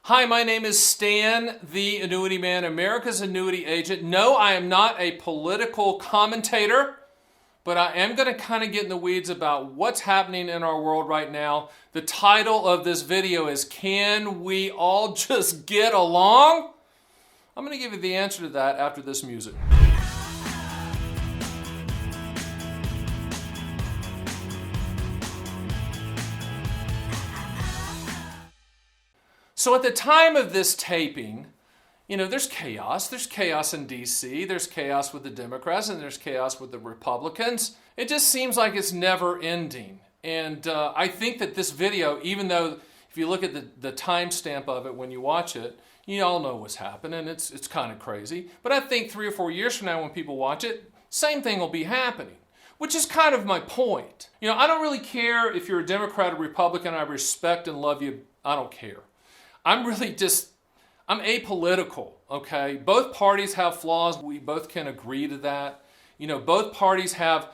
Hi, my name is Stan The Annuity Man, America's annuity agent. No, I am not a political commentator, but I am going to kind of get in the weeds about what's happening in our world right now. The title of this video is, Can We All Just Get Along? I'm going to give you the answer to that after this music. So at the time of this taping, there's chaos. There's chaos in D.C., there's chaos with the Democrats, and there's chaos with the Republicans. It just seems like it's never ending. And I think that this video, even though if you look at the timestamp of it when you watch it, you all know what's happening. It's kind of crazy. But I think 3 or 4 years from now when people watch it, same thing will be happening. Which is kind of my point. I don't really care if you're a Democrat or Republican. I respect and love you. I don't care. I'm apolitical, okay? Both parties have flaws. We both can agree to that. Both parties have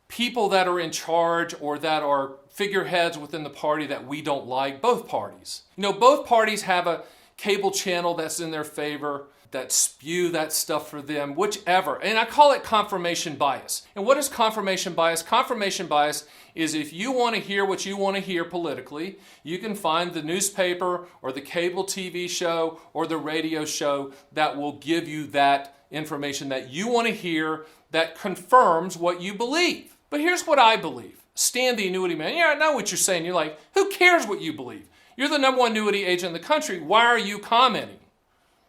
people that are in charge or that are figureheads within the party that we don't like. Both parties. Both parties have a cable channel that's in their favor, that spew that stuff for them, whichever. And I call it confirmation bias. And what is confirmation bias? Confirmation bias is if you want to hear what you want to hear politically, you can find the newspaper or the cable TV show or the radio show that will give you that information that you want to hear that confirms what you believe. But here's what I believe. Stan the Annuity Man. Yeah, I know what you're saying. You're like, who cares what you believe? You're the #1 annuity agent in the country. Why are you commenting?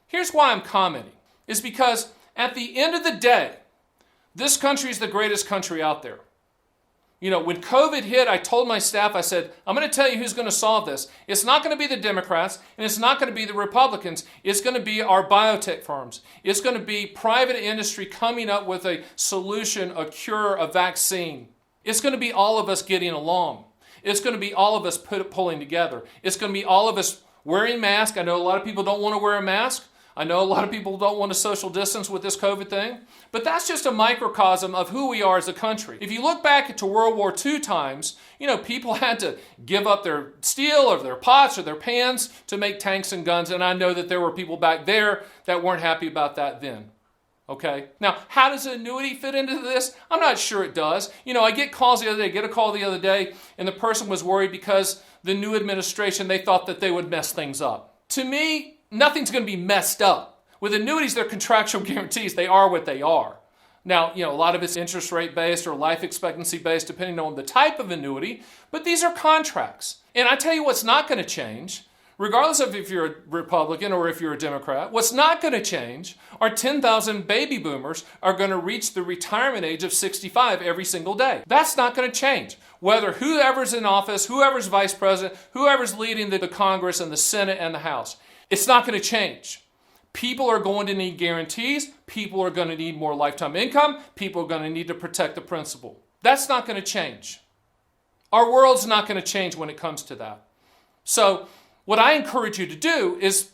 Here's why I'm commenting. Is because at the end of the day, this country is the greatest country out there. When COVID hit, I told my staff, I said, I'm going to tell you who's going to solve this. It's not going to be the Democrats, and it's not going to be the Republicans. It's going to be our biotech firms. It's going to be private industry coming up with a solution, a cure, a vaccine. It's going to be all of us getting along. It's going to be all of us pulling together. It's going to be all of us wearing masks. I know a lot of people don't want to wear a mask. I know a lot of people don't want to social distance with this COVID thing, but that's just a microcosm of who we are as a country. If you look back to World War II times, people had to give up their steel or their pots or their pans to make tanks and guns, and I know that there were people back there that weren't happy about that then. Okay? Now, how does an annuity fit into this? I'm not sure it does. I get calls the other day, get a call the other day, and the person was worried because the new administration, they thought that they would mess things up. To me, nothing's going to be messed up. With annuities, they're contractual guarantees. They are what they are. Now, a lot of it's interest rate based or life expectancy based, depending on the type of annuity, but these are contracts. And I tell you what's not going to change, regardless of if you're a Republican or if you're a Democrat, what's not going to change are 10,000 baby boomers are going to reach the retirement age of 65 every single day. That's not going to change. Whether whoever's in office, whoever's vice president, whoever's leading the Congress and the Senate and the House, it's not going to change. People are going to need guarantees. People are going to need more lifetime income. People are going to need to protect the principal. That's not going to change. Our world's not going to change when it comes to that. So what I encourage you to do is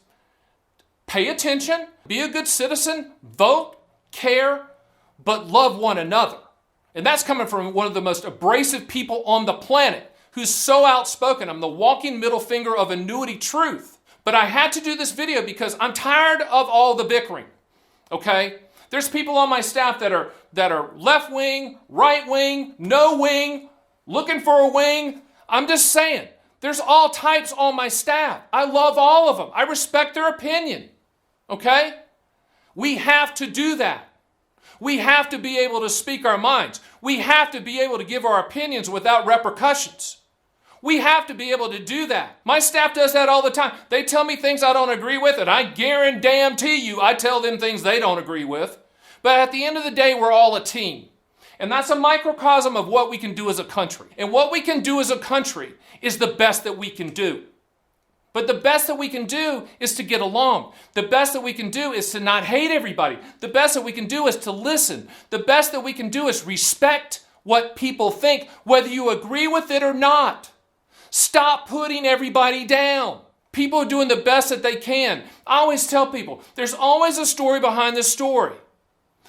pay attention, be a good citizen, vote, care, but love one another. And that's coming from one of the most abrasive people on the planet who's so outspoken. I'm the walking middle finger of annuity truth. But I had to do this video because I'm tired of all the bickering, okay? There's people on my staff that are left wing, right wing, no wing, looking for a wing. I'm just saying, there's all types on my staff. I love all of them. I respect their opinion, okay? We have to do that. We have to be able to speak our minds. We have to be able to give our opinions without repercussions. We have to be able to do that. My staff does that all the time. They tell me things I don't agree with, and I guarantee you I tell them things they don't agree with. But at the end of the day, we're all a team. And that's a microcosm of what we can do as a country. And what we can do as a country is the best that we can do. But the best that we can do is to get along. The best that we can do is to not hate everybody. The best that we can do is to listen. The best that we can do is respect what people think, whether you agree with it or not. Stop putting everybody down. People are doing the best that they can. I always tell people, there's always a story behind the story.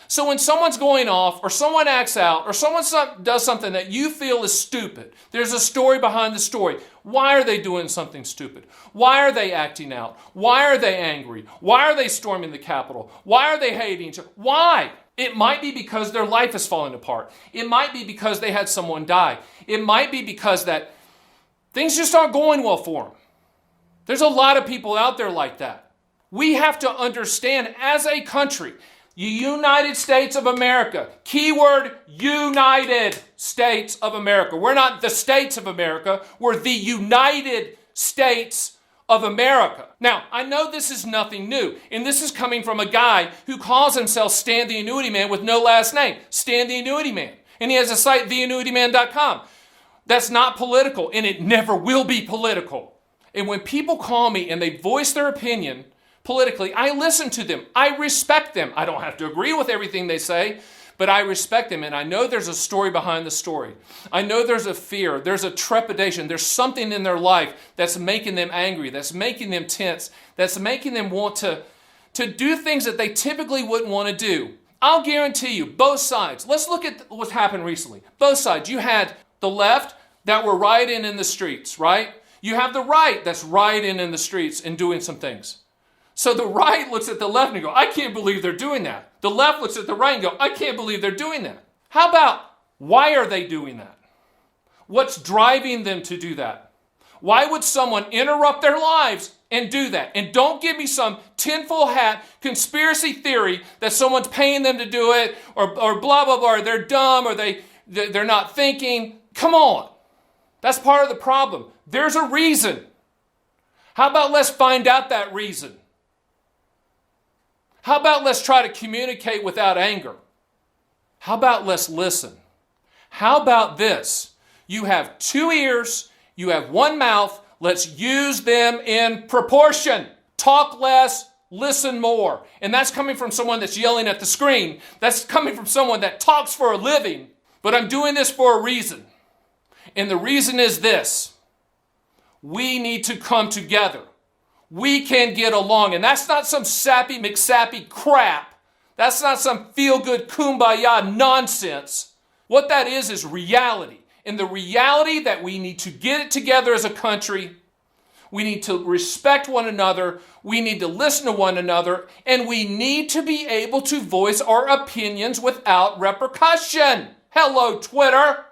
So when someone's going off, or someone acts out, or someone does something that you feel is stupid, there's a story behind the story. Why are they doing something stupid? Why are they acting out? Why are they angry? Why are they storming the Capitol? Why are they hating each other? Why? It might be because their life is falling apart. It might be because they had someone die. It might be because that things just aren't going well for them. There's a lot of people out there like that. We have to understand as a country, the United States of America, keyword United States of America. We're not the States of America, we're the United States of America. Now, I know this is nothing new, and this is coming from a guy who calls himself Stan The Annuity Man with no last name, Stan The Annuity Man. And he has a site, theannuityman.com. That's not political, and it never will be political. And when people call me and they voice their opinion politically, I listen to them. I respect them. I don't have to agree with everything they say, but I respect them, and I know there's a story behind the story. I know there's a fear, there's a trepidation, there's something in their life that's making them angry, that's making them tense, that's making them want to do things that they typically wouldn't want to do. I'll guarantee you, both sides. Let's look at what's happened recently. Both sides. You had the left that were rioting in the streets, right? You have the right that's rioting in the streets and doing some things. So the right looks at the left and go, I can't believe they're doing that. The left looks at the right and go, I can't believe they're doing that. How about, why are they doing that? What's driving them to do that? Why would someone interrupt their lives and do that? And don't give me some tinfoil hat conspiracy theory that someone's paying them to do it, or blah, blah, blah, or they're dumb, or they're not thinking. Come on. That's part of the problem. There's a reason. How about let's find out that reason? How about let's try to communicate without anger? How about let's listen? How about this? You have two ears, you have one mouth, let's use them in proportion. Talk less, listen more. And that's coming from someone that's yelling at the screen. That's coming from someone that talks for a living. But I'm doing this for a reason. And the reason is this. We need to come together. We can get along. And that's not some sappy McSappy crap. That's not some feel-good kumbaya nonsense. What that is reality. And the reality that we need to get it together as a country. We need to respect one another. We need to listen to one another. And we need to be able to voice our opinions without repercussion. Hello, Twitter.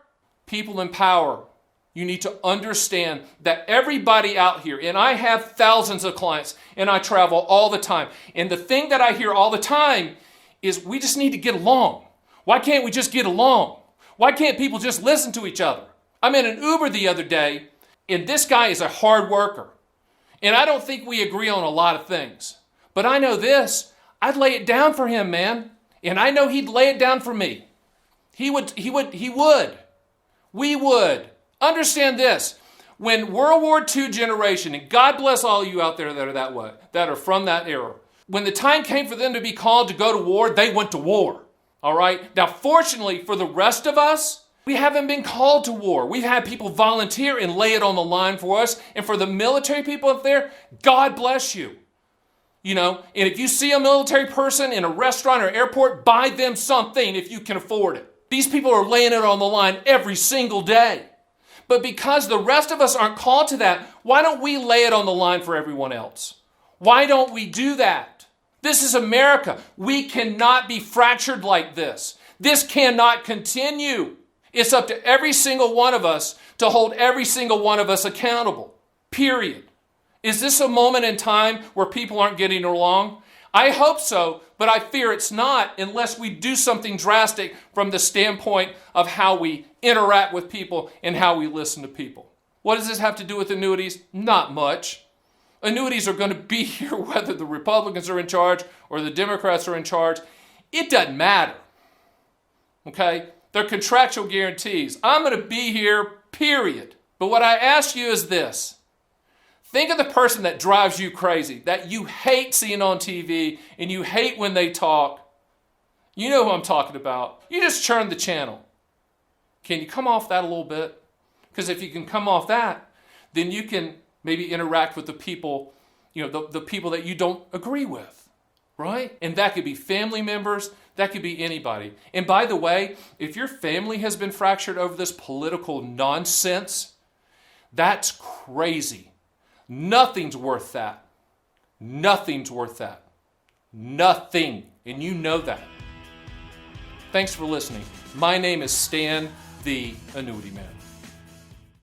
People in power. You need to understand that everybody out here, and I have thousands of clients, and I travel all the time. And the thing that I hear all the time is we just need to get along. Why can't we just get along? Why can't people just listen to each other? I'm in an Uber the other day, and this guy is a hard worker. And I don't think we agree on a lot of things. But I know this, I'd lay it down for him, man. And I know he'd lay it down for me. He would. We would. Understand this. When World War II generation, and God bless all of you out there that are that way, that are from that era, when the time came for them to be called to go to war, they went to war. All right? Now, fortunately for the rest of us, we haven't been called to war. We've had people volunteer and lay it on the line for us. And for the military people up there, God bless you. You know, and if you see a military person in a restaurant or airport, buy them something if you can afford it. These people are laying it on the line every single day. But because the rest of us aren't called to that, why don't we lay it on the line for everyone else? Why don't we do that? This is America. We cannot be fractured like this. This cannot continue. It's up to every single one of us to hold every single one of us accountable. Period. Is this a moment in time where people aren't getting along? I hope so, but I fear it's not unless we do something drastic from the standpoint of how we interact with people and how we listen to people. What does this have to do with annuities? Not much. Annuities are going to be here whether the Republicans are in charge or the Democrats are in charge. It doesn't matter. Okay? They're contractual guarantees. I'm going to be here, period. But what I ask you is this. Think of the person that drives you crazy, that you hate seeing on TV and you hate when they talk. You know who I'm talking about. You just turn the channel. Can you come off that a little bit? Because if you can come off that, then you can maybe interact with the people, you know, the people that you don't agree with, right? And that could be family members, that could be anybody. And by the way, if your family has been fractured over this political nonsense, that's crazy. Nothing's worth that. Nothing's worth that. Nothing. And you know that. Thanks for listening. My name is Stan The Annuity Man.